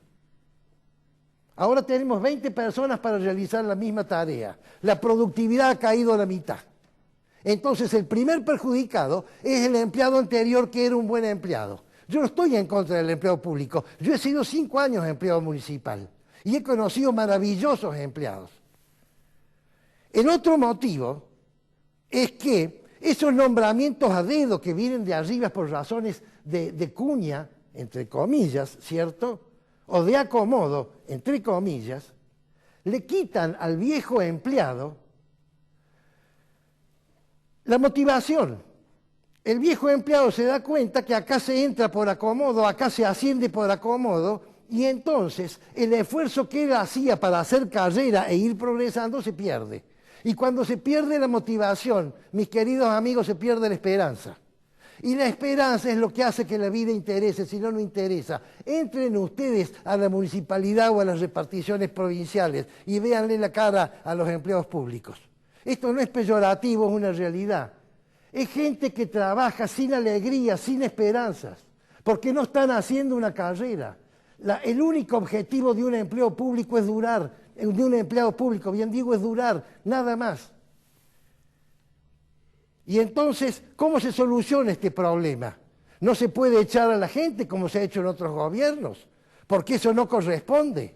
Ahora tenemos 20 personas para realizar la misma tarea. La productividad ha caído a la mitad. Entonces el primer perjudicado es el empleado anterior, que era un buen empleado. Yo no estoy en contra del empleo público. Yo he sido 5 años empleado municipal y he conocido maravillosos empleados. El otro motivo es que esos nombramientos a dedo que vienen de arriba por razones de cuña, entre comillas, ¿cierto?, o de acomodo, entre comillas, le quitan al viejo empleado la motivación. El viejo empleado se da cuenta que acá se entra por acomodo, acá se asciende por acomodo, y entonces el esfuerzo que él hacía para hacer carrera e ir progresando se pierde. Y cuando se pierde la motivación, mis queridos amigos, se pierde la esperanza. Y la esperanza es lo que hace que la vida interese, si no, no interesa. Entren ustedes a la municipalidad o a las reparticiones provinciales y véanle la cara a los empleados públicos. Esto no es peyorativo, es una realidad. Es gente que trabaja sin alegría, sin esperanzas, porque no están haciendo una carrera. El único objetivo de un empleo público es durar, de un empleado público, bien digo, es durar, nada más. Y entonces, ¿cómo se soluciona este problema? No se puede echar a la gente como se ha hecho en otros gobiernos, porque eso no corresponde.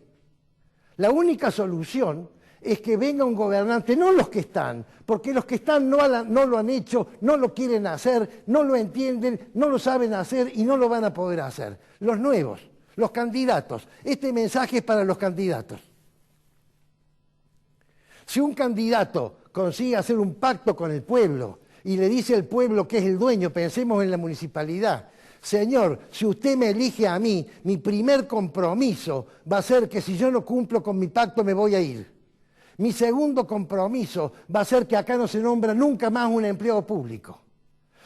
La única solución es que venga un gobernante, no los que están, porque los que están no lo han hecho, no lo quieren hacer, no lo entienden, no lo saben hacer y no lo van a poder hacer. Los nuevos, los candidatos. Este mensaje es para los candidatos. Si un candidato consigue hacer un pacto con el pueblo y le dice al pueblo que es el dueño, pensemos en la municipalidad, señor, si usted me elige a mí, mi primer compromiso va a ser que si yo no cumplo con mi pacto me voy a ir. Mi segundo compromiso va a ser que acá no se nombra nunca más un empleado público,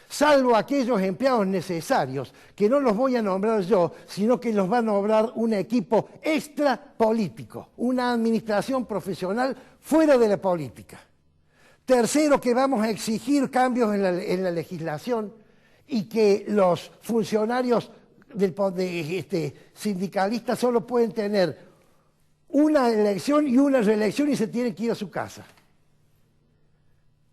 salvo aquellos empleados necesarios, que no los voy a nombrar yo, sino que los va a nombrar un equipo extra político, una administración profesional fuera de la política. Tercero, que vamos a exigir cambios en la legislación y que los funcionarios sindicalistas solo pueden tener una elección y una reelección y se tienen que ir a su casa.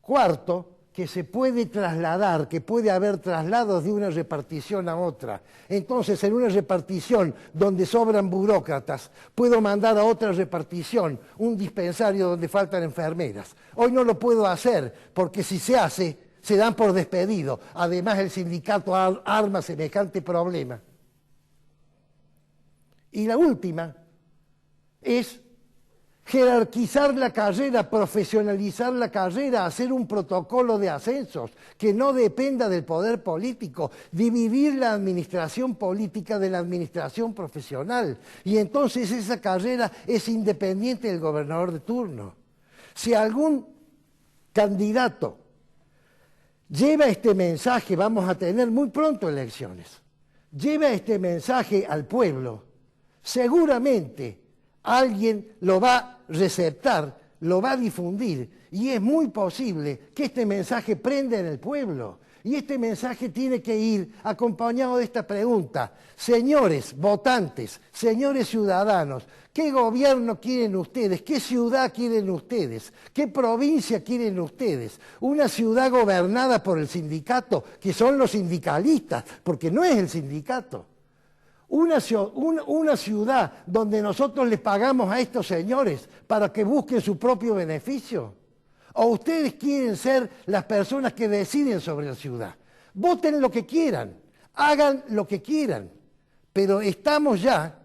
Cuarto, que se puede trasladar, que puede haber traslados de una repartición a otra. Entonces, en una repartición donde sobran burócratas, puedo mandar a otra repartición un dispensario donde faltan enfermeras. Hoy no lo puedo hacer, porque si se hace, se dan por despedido. Además, el sindicato arma semejante problema. Y la última es jerarquizar la carrera, profesionalizar la carrera, hacer un protocolo de ascensos que no dependa del poder político, dividir la administración política de la administración profesional. Y entonces esa carrera es independiente del gobernador de turno. Si algún candidato lleva este mensaje, vamos a tener muy pronto elecciones, lleva este mensaje al pueblo, seguramente alguien lo va a receptar, lo va a difundir, y es muy posible que este mensaje prenda en el pueblo. Y este mensaje tiene que ir acompañado de esta pregunta: señores votantes, señores ciudadanos, ¿qué gobierno quieren ustedes? ¿Qué ciudad quieren ustedes? ¿Qué provincia quieren ustedes? ¿Una ciudad gobernada por el sindicato, que son los sindicalistas, porque no es el sindicato? Una ciudad donde nosotros les pagamos a estos señores para que busquen su propio beneficio. ¿O ustedes quieren ser las personas que deciden sobre la ciudad? Voten lo que quieran, hagan lo que quieran, pero estamos ya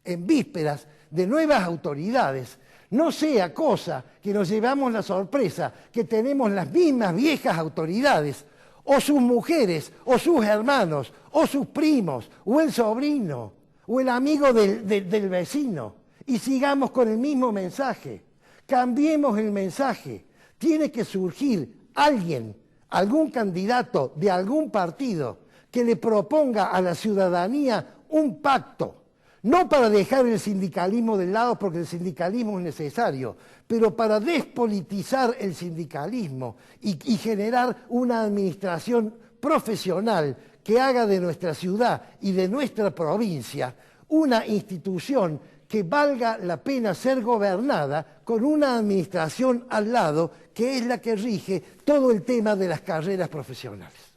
en vísperas de nuevas autoridades. No sea cosa que nos llevamos la sorpresa que tenemos las mismas viejas autoridades, o sus mujeres, o sus hermanos, o sus primos, o el sobrino, o el amigo del vecino, y sigamos con el mismo mensaje. Cambiemos el mensaje. Tiene que surgir alguien, algún candidato de algún partido, que le proponga a la ciudadanía un pacto. no para dejar el sindicalismo de lado, porque el sindicalismo es necesario, pero para despolitizar el sindicalismo y generar una administración profesional que haga de nuestra ciudad y de nuestra provincia una institución que valga la pena ser gobernada con una administración al lado que es la que rige todo el tema de las carreras profesionales.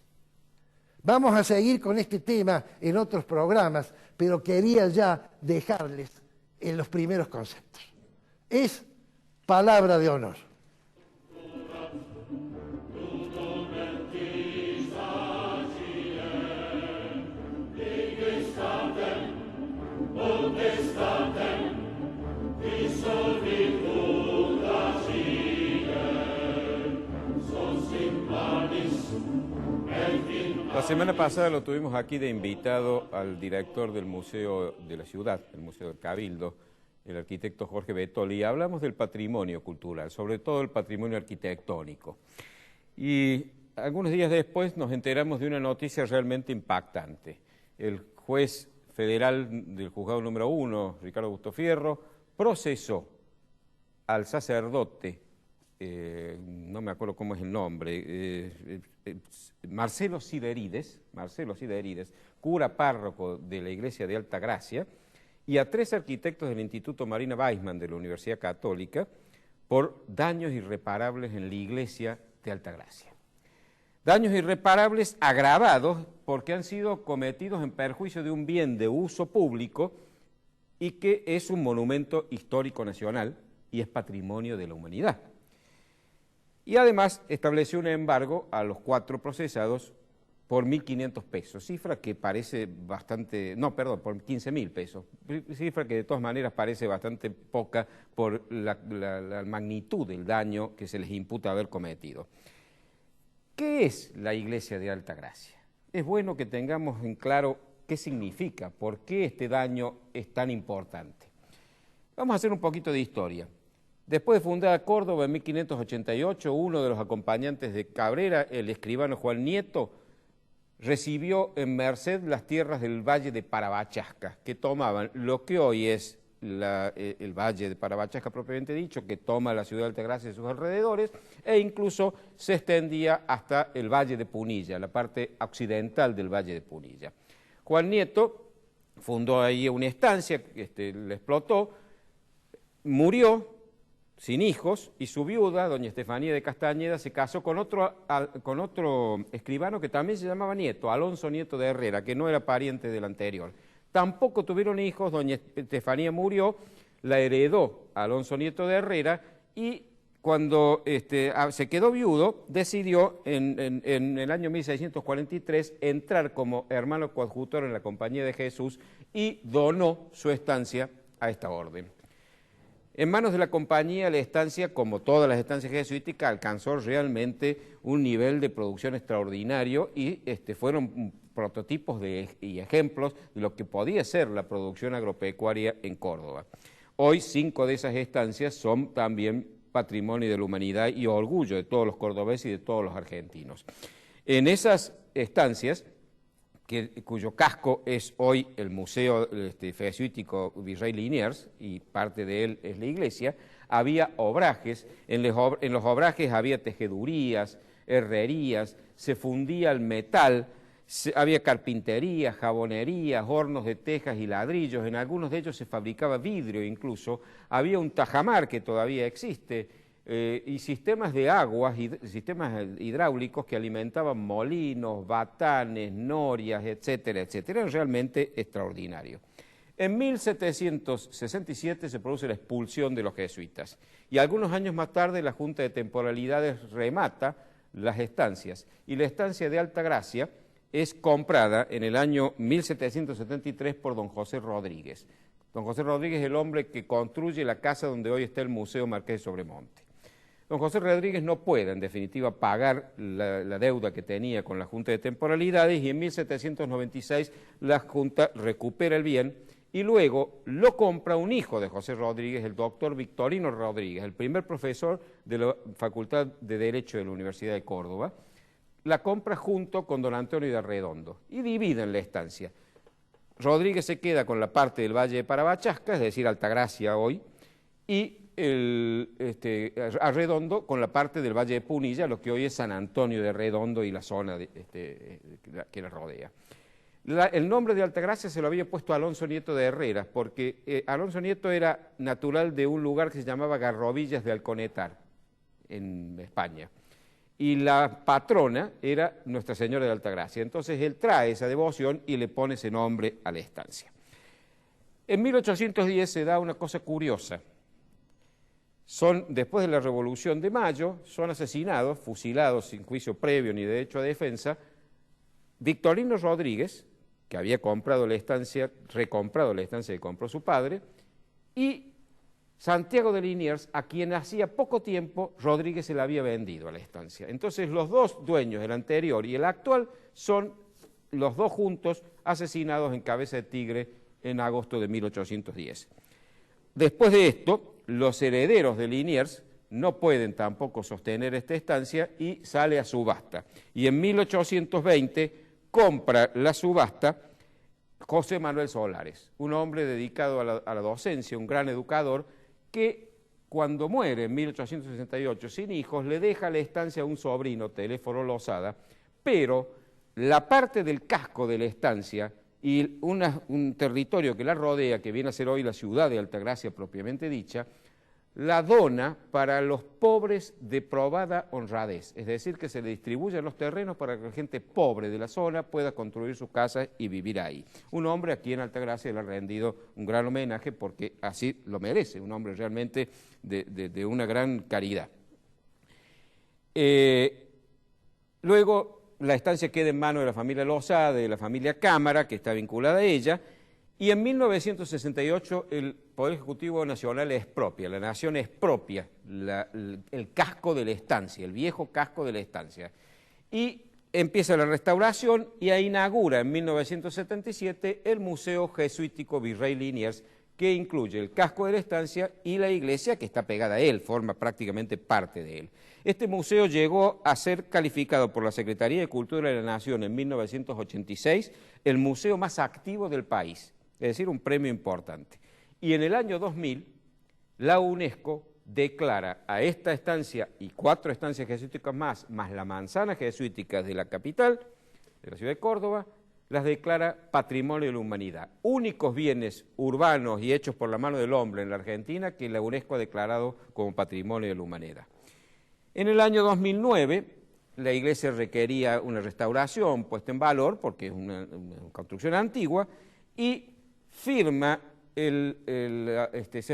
Vamos a seguir con este tema en otros programas, pero quería ya dejarles en los primeros conceptos. Es palabra de honor. La semana pasada lo tuvimos aquí de invitado al director del Museo de la Ciudad, el Museo del Cabildo, el arquitecto Jorge Betoli, y hablamos del patrimonio cultural, sobre todo el patrimonio arquitectónico. Y algunos días después nos enteramos de una noticia realmente impactante. El juez federal del juzgado número 1, Ricardo Augusto Fierro, procesó al sacerdote, no me acuerdo cómo es el nombre, Marcelo Siderides, cura párroco de la Iglesia de Alta Gracia, y a 3 arquitectos del Instituto Marina Weissman de la Universidad Católica por daños irreparables en la Iglesia de Alta Gracia. Daños irreparables agravados porque han sido cometidos en perjuicio de un bien de uso público y que es un monumento histórico nacional y es patrimonio de la humanidad. Y además estableció un embargo a los 4 procesados por 1.500 pesos, cifra que parece bastante, no, perdón, por 15.000 pesos, cifra que de todas maneras parece bastante poca por la magnitud del daño que se les imputa haber cometido. ¿Qué es la Iglesia de Alta Gracia? Es bueno que tengamos en claro qué significa, por qué este daño es tan importante. Vamos a hacer un poquito de historia. Después de fundada Córdoba en 1588, uno de los acompañantes de Cabrera, el escribano Juan Nieto, recibió en merced las tierras del Valle de Parabachasca, que tomaban lo que hoy es el Valle de Parabachasca propiamente dicho, que toma la ciudad de Altagracia y sus alrededores, e incluso se extendía hasta el Valle de Punilla, la parte occidental del Valle de Punilla. Juan Nieto fundó ahí una estancia, le explotó, murió sin hijos, y su viuda, doña Estefanía de Castañeda, se casó con otro escribano que también se llamaba Nieto, Alonso Nieto de Herrera, que no era pariente del anterior. Tampoco tuvieron hijos, doña Estefanía murió, la heredó Alonso Nieto de Herrera, y cuando se quedó viudo, decidió en el año 1643 entrar como hermano coadjutor en la Compañía de Jesús y donó su estancia a esta orden. En manos de la compañía, la estancia, como todas las estancias jesuíticas, alcanzó realmente un nivel de producción extraordinario y fueron prototipos y ejemplos de lo que podía ser la producción agropecuaria en Córdoba. Hoy 5 de esas estancias son también patrimonio de la humanidad y orgullo de todos los cordobeses y de todos los argentinos. En esas estancias, cuyo casco es hoy el Museo Jesuítico Virrey Liniers, y parte de él es la iglesia, había obrajes, en los obrajes había tejedurías, herrerías, se fundía el metal, había carpinterías, jabonerías, hornos de tejas y ladrillos, en algunos de ellos se fabricaba vidrio incluso, había un tajamar que todavía existe, y sistemas de aguas, sistemas hidráulicos que alimentaban molinos, batanes, norias, etcétera, etcétera. Era realmente extraordinario. En 1767 se produce la expulsión de los jesuitas y algunos años más tarde la Junta de Temporalidades remata las estancias y la estancia de Alta Gracia es comprada en el año 1773 por don José Rodríguez. Don José Rodríguez es el hombre que construye la casa donde hoy está el Museo Marqués de Sobremonte. Don José Rodríguez no puede, en definitiva, pagar la deuda que tenía con la Junta de Temporalidades y en 1796 la Junta recupera el bien y luego lo compra un hijo de José Rodríguez, el doctor Victorino Rodríguez, el primer profesor de la Facultad de Derecho de la Universidad de Córdoba, la compra junto con don Antonio de Arredondo y dividen la estancia. Rodríguez se queda con la parte del Valle de Parabachasca, es decir, Altagracia hoy, y Arredondo con la parte del Valle de Punilla, lo que hoy es San Antonio de Redondo y la zona que la rodea. El nombre de Altagracia se lo había puesto Alonso Nieto de Herrera, porque Alonso Nieto era natural de un lugar que se llamaba Garrovillas de Alconetar, en España. Y la patrona era Nuestra Señora de Altagracia. Entonces él trae esa devoción y le pone ese nombre a la estancia. En 1810 se da una cosa curiosa. Después de la Revolución de Mayo, son asesinados, fusilados sin juicio previo ni derecho a defensa, Victorino Rodríguez, que había comprado la estancia, recomprado la estancia que compró su padre, y Santiago de Liniers, a quien hacía poco tiempo Rodríguez se la había vendido a la estancia. Entonces los dos dueños, el anterior y el actual, son los dos juntos asesinados en Cabeza de Tigre en agosto de 1810. Después de esto, los herederos de Liniers no pueden tampoco sostener esta estancia y sale a subasta. Y en 1820 compra la subasta José Manuel Solares, un hombre dedicado a la docencia, un gran educador, que cuando muere en 1868 sin hijos, le deja la estancia a un sobrino, Teléfono Lozada, pero la parte del casco de la estancia y un territorio que la rodea, que viene a ser hoy la ciudad de Altagracia propiamente dicha, la dona para los pobres de probada honradez, es decir, que se le distribuyen los terrenos para que la gente pobre de la zona pueda construir sus casas y vivir ahí. Un hombre aquí en Altagracia le ha rendido un gran homenaje porque así lo merece, un hombre realmente de una gran caridad. Luego la estancia queda en manos de la familia Lozada, de la familia Cámara, que está vinculada a ella, y en 1968 el Poder Ejecutivo Nacional expropia, la Nación expropia el casco de la estancia, el viejo casco de la estancia. Y empieza la restauración y inaugura en 1977 el Museo Jesuítico Virrey Liniers, que incluye el casco de la estancia y la iglesia que está pegada a él, forma prácticamente parte de él. Este museo llegó a ser calificado por la Secretaría de Cultura de la Nación en 1986 el museo más activo del país, es decir, un premio importante. Y en el año 2000, la UNESCO declara a esta estancia y 4 estancias jesuíticas más la manzana jesuítica de la capital, de la ciudad de Córdoba, las declara Patrimonio de la Humanidad. Únicos bienes urbanos y hechos por la mano del hombre en la Argentina que la UNESCO ha declarado como Patrimonio de la Humanidad. En el año 2009, la iglesia requería una restauración puesta en valor, porque es una construcción antigua, y se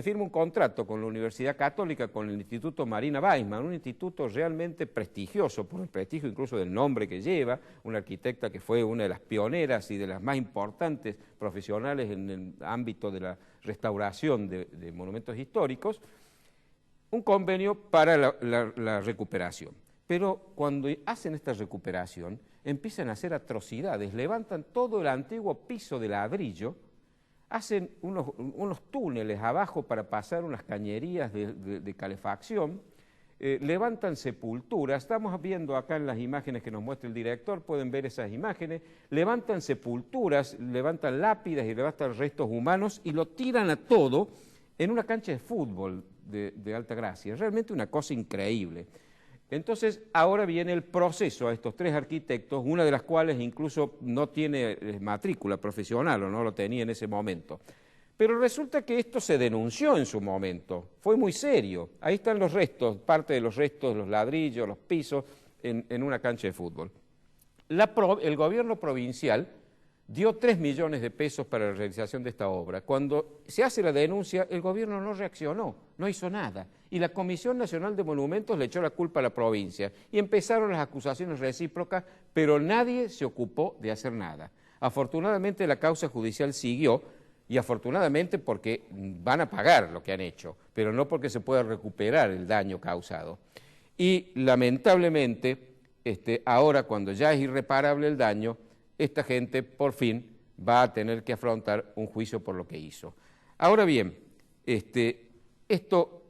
firma un contrato con la Universidad Católica, con el Instituto Marina Weissman, un instituto realmente prestigioso, por el prestigio incluso del nombre que lleva, una arquitecta que fue una de las pioneras y de las más importantes profesionales en el ámbito de la restauración de monumentos históricos, un convenio para la recuperación. Pero cuando hacen esta recuperación, empiezan a hacer atrocidades, levantan todo el antiguo piso de ladrillo, hacen unos túneles abajo para pasar unas cañerías de calefacción, levantan sepulturas, estamos viendo acá en las imágenes que nos muestra el director, pueden ver esas imágenes, levantan sepulturas, levantan lápidas y levantan restos humanos y lo tiran a todo en una cancha de fútbol de Altagracia, es realmente una cosa increíble. Entonces, ahora viene el proceso a estos 3 arquitectos, una de las cuales incluso no tiene matrícula profesional o no lo tenía en ese momento. Pero resulta que esto se denunció en su momento, fue muy serio. Ahí están los restos, parte de los restos, los ladrillos, los pisos, en una cancha de fútbol. El gobierno provincial dio 3 millones de pesos para la realización de esta obra. Cuando se hace la denuncia, el gobierno no reaccionó, no hizo nada. Y la Comisión Nacional de Monumentos le echó la culpa a la provincia. Y empezaron las acusaciones recíprocas, pero nadie se ocupó de hacer nada. Afortunadamente la causa judicial siguió, y afortunadamente porque van a pagar lo que han hecho, pero no porque se pueda recuperar el daño causado. Y lamentablemente, ahora cuando ya es irreparable el daño, esta gente por fin va a tener que afrontar un juicio por lo que hizo. Ahora bien, esto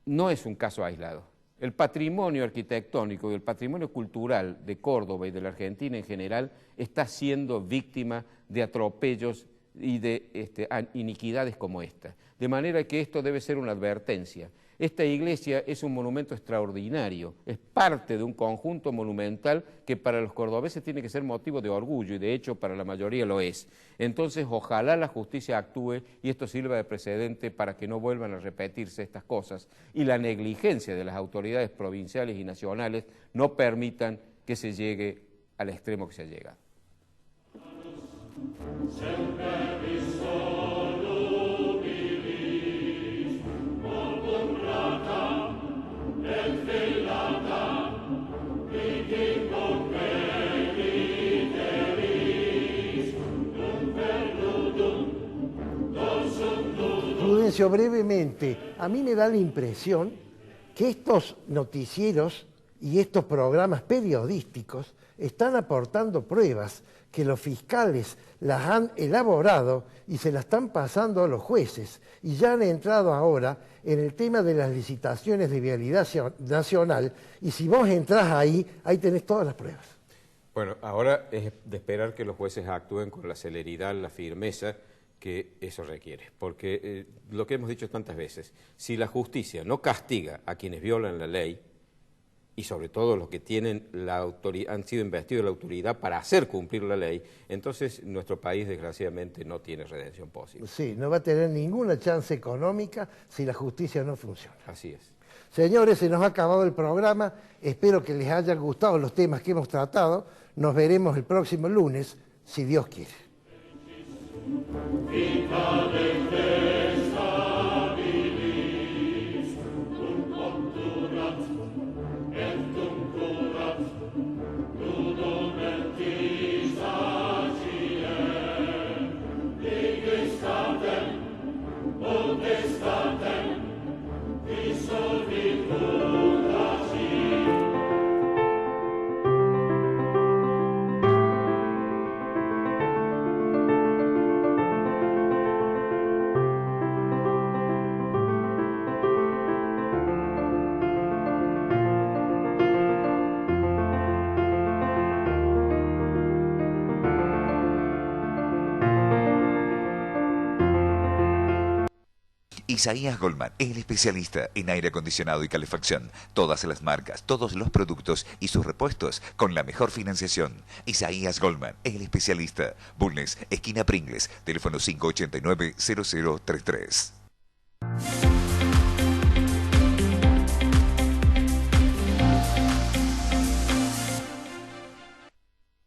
no es un caso aislado. El patrimonio arquitectónico y el patrimonio cultural de Córdoba y de la Argentina en general está siendo víctima de atropellos y de iniquidades como esta. De manera que esto debe ser una advertencia. Esta iglesia es un monumento extraordinario, es parte de un conjunto monumental que para los cordobeses tiene que ser motivo de orgullo y de hecho para la mayoría lo es. Entonces ojalá la justicia actúe y esto sirva de precedente para que no vuelvan a repetirse estas cosas y la negligencia de las autoridades provinciales y nacionales no permitan que se llegue al extremo que se ha llegado. Prudencio, brevemente, a mí me da la impresión que estos noticieros y estos programas periodísticos están aportando pruebas que los fiscales las han elaborado y se las están pasando a los jueces y ya han entrado ahora en el tema de las licitaciones de vialidad nacional y si vos entrás ahí tenés todas las pruebas. Bueno, ahora es de esperar que los jueces actúen con la celeridad, la firmeza que eso requiere, porque lo que hemos dicho tantas veces, si la justicia no castiga a quienes violan la ley, y sobre todo los que tienen han sido investidos de la autoridad para hacer cumplir la ley, entonces nuestro país desgraciadamente no tiene redención posible. Sí, no va a tener ninguna chance económica si la justicia no funciona. Así es. Señores, se nos ha acabado el programa, espero que les hayan gustado los temas que hemos tratado, nos veremos el próximo lunes, si Dios quiere. Isaías Goldman, el especialista en aire acondicionado y calefacción. Todas las marcas, todos los productos y sus repuestos con la mejor financiación. Isaías Goldman, el especialista. Bulnes, esquina Pringles, teléfono 589-0033.